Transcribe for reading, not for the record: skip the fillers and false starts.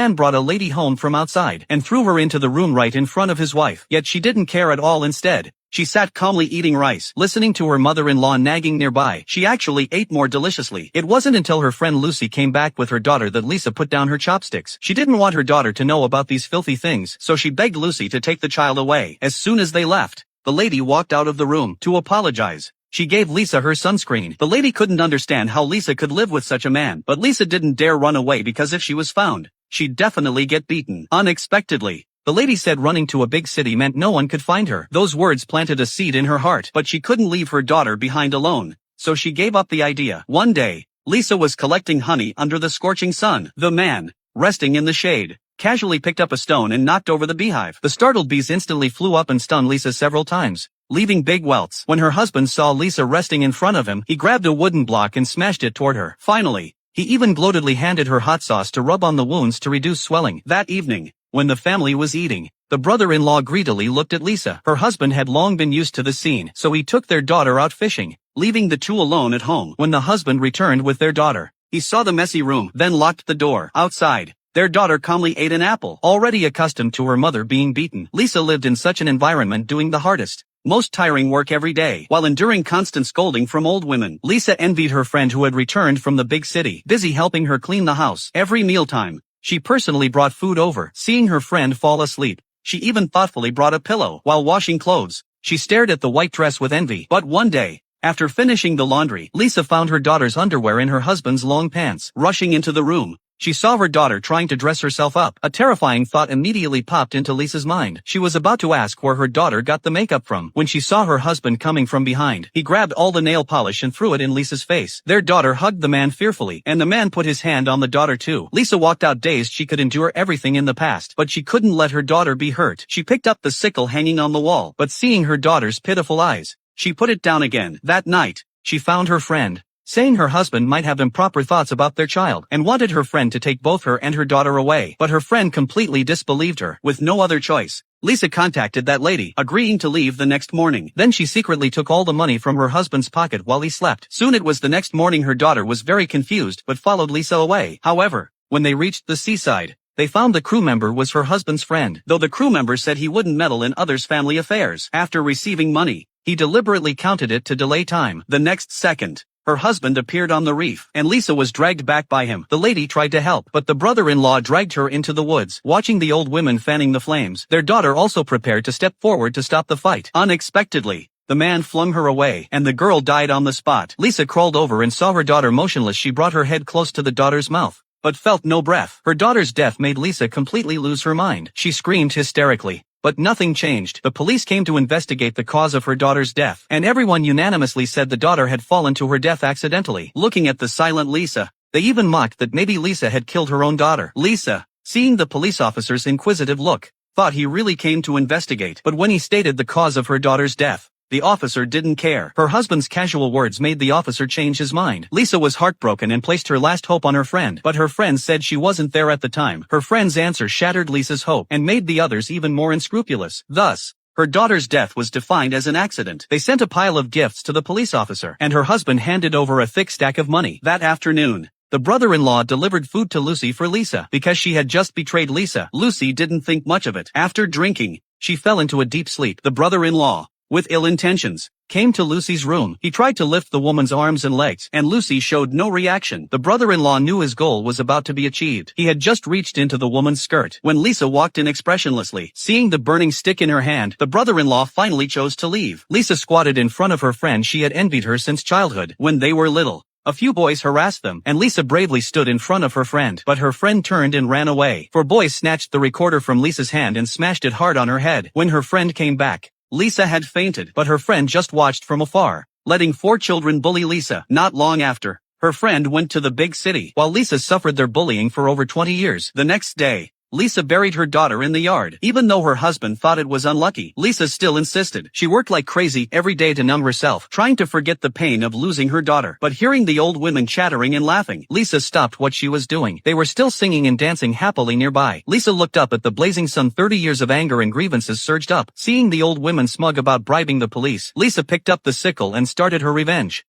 man brought a lady home from outside and threw her into the room right in front of his wife. Yet she didn't care at all. Instead, she sat calmly eating rice, listening to her mother-in-law nagging nearby. She actually ate more deliciously. It wasn't until her friend Lucy came back with her daughter that Lisa put down her chopsticks. She didn't want her daughter to know about these filthy things, so she begged Lucy to take the child away. As soon as they left, the lady walked out of the room to apologize. She gave Lisa her sunscreen. The lady couldn't understand how Lisa could live with such a man, but Lisa didn't dare run away because if she was found, she'd definitely get beaten. Unexpectedly, the lady said running to a big city meant no one could find her. Those words planted a seed in her heart, but she couldn't leave her daughter behind alone, so she gave up the idea. One day, Lisa was collecting honey under the scorching sun. The man, resting in the shade, casually picked up a stone and knocked over the beehive. The startled bees instantly flew up and stung Lisa several times, leaving big welts. When her husband saw Lisa resting in front of him, he grabbed a wooden block and smashed it toward her. Finally, he even gloatedly handed her hot sauce to rub on the wounds to reduce swelling. That evening, when the family was eating, the brother-in-law greedily looked at Lisa. Her husband had long been used to the scene, so he took their daughter out fishing, leaving the two alone at home. When the husband returned with their daughter, he saw the messy room, then locked the door. Outside, their daughter calmly ate an apple. Already accustomed to her mother being beaten, Lisa lived in such an environment doing the hardest, most tiring work every day, while enduring constant scolding from old women. Lisa envied her friend who had returned from the big city, busy helping her clean the house. Every mealtime, she personally brought food over. Seeing her friend fall asleep, she even thoughtfully brought a pillow. While washing clothes, she stared at the white dress with envy. But one day, after finishing the laundry, Lisa found her daughter's underwear in her husband's long pants. Rushing into the room, she saw her daughter trying to dress herself up. A terrifying thought immediately popped into Lisa's mind. She was about to ask where her daughter got the makeup from when she saw her husband coming from behind. He grabbed all the nail polish and threw it in Lisa's face. Their daughter hugged the man fearfully, and the man put his hand on the daughter too. Lisa walked out dazed. She could endure everything in the past, but she couldn't let her daughter be hurt. She picked up the sickle hanging on the wall, but seeing her daughter's pitiful eyes, she put it down again. That night, she found her friend, saying her husband might have improper thoughts about their child, and wanted her friend to take both her and her daughter away. But her friend completely disbelieved her. With no other choice, Lisa contacted that lady, agreeing to leave the next morning. Then she secretly took all the money from her husband's pocket while he slept. Soon it was the next morning. Her daughter was very confused, but followed Lisa away. However, when they reached the seaside, they found the crew member was her husband's friend, though the crew member said he wouldn't meddle in others' family affairs. After receiving money, he deliberately counted it to delay time. The next second, her husband appeared on the reef, and Lisa was dragged back by him. The lady tried to help, but the brother-in-law dragged her into the woods. Watching the old women fanning the flames, their daughter also prepared to step forward to stop the fight. Unexpectedly, the man flung her away, and the girl died on the spot. Lisa crawled over and saw her daughter motionless. She brought her head close to the daughter's mouth, but felt no breath. Her daughter's death made Lisa completely lose her mind. She screamed hysterically, but nothing changed. The police came to investigate the cause of her daughter's death, and everyone unanimously said the daughter had fallen to her death accidentally. Looking at the silent Lisa, they even mocked that maybe Lisa had killed her own daughter. Lisa, seeing the police officer's inquisitive look, thought he really came to investigate. But when he stated the cause of her daughter's death, the officer didn't care. Her husband's casual words made the officer change his mind. Lisa was heartbroken and placed her last hope on her friend, but her friend said she wasn't there at the time. Her friend's answer shattered Lisa's hope and made the others even more unscrupulous. Thus, her daughter's death was defined as an accident. They sent a pile of gifts to the police officer, and her husband handed over a thick stack of money. That afternoon, the brother-in-law delivered food to Lucy for Lisa. Because she had just betrayed Lisa, Lucy didn't think much of it. After drinking, she fell into a deep sleep. The brother-in-law, with ill intentions, came to Lucy's room. He tried to lift the woman's arms and legs, and Lucy showed no reaction. The brother-in-law knew his goal was about to be achieved. He had just reached into the woman's skirt when Lisa walked in expressionlessly. Seeing the burning stick in her hand, the brother-in-law finally chose to leave. Lisa squatted in front of her friend. She had envied her since childhood. When they were little, a few boys harassed them, and Lisa bravely stood in front of her friend. But her friend turned and ran away. 4 boys snatched the recorder from Lisa's hand and smashed it hard on her head. When her friend came back, Lisa had fainted, but her friend just watched from afar, letting 4 children bully Lisa. Not long after, her friend went to the big city, while Lisa suffered their bullying for over 20 years. The next day, Lisa buried her daughter in the yard. Even though her husband thought it was unlucky, Lisa still insisted. She worked like crazy every day to numb herself, trying to forget the pain of losing her daughter. But hearing the old women chattering and laughing, Lisa stopped what she was doing. They were still singing and dancing happily nearby. Lisa looked up at the blazing sun. 30 years of anger and grievances surged up. Seeing the old women smug about bribing the police, Lisa picked up the sickle and started her revenge.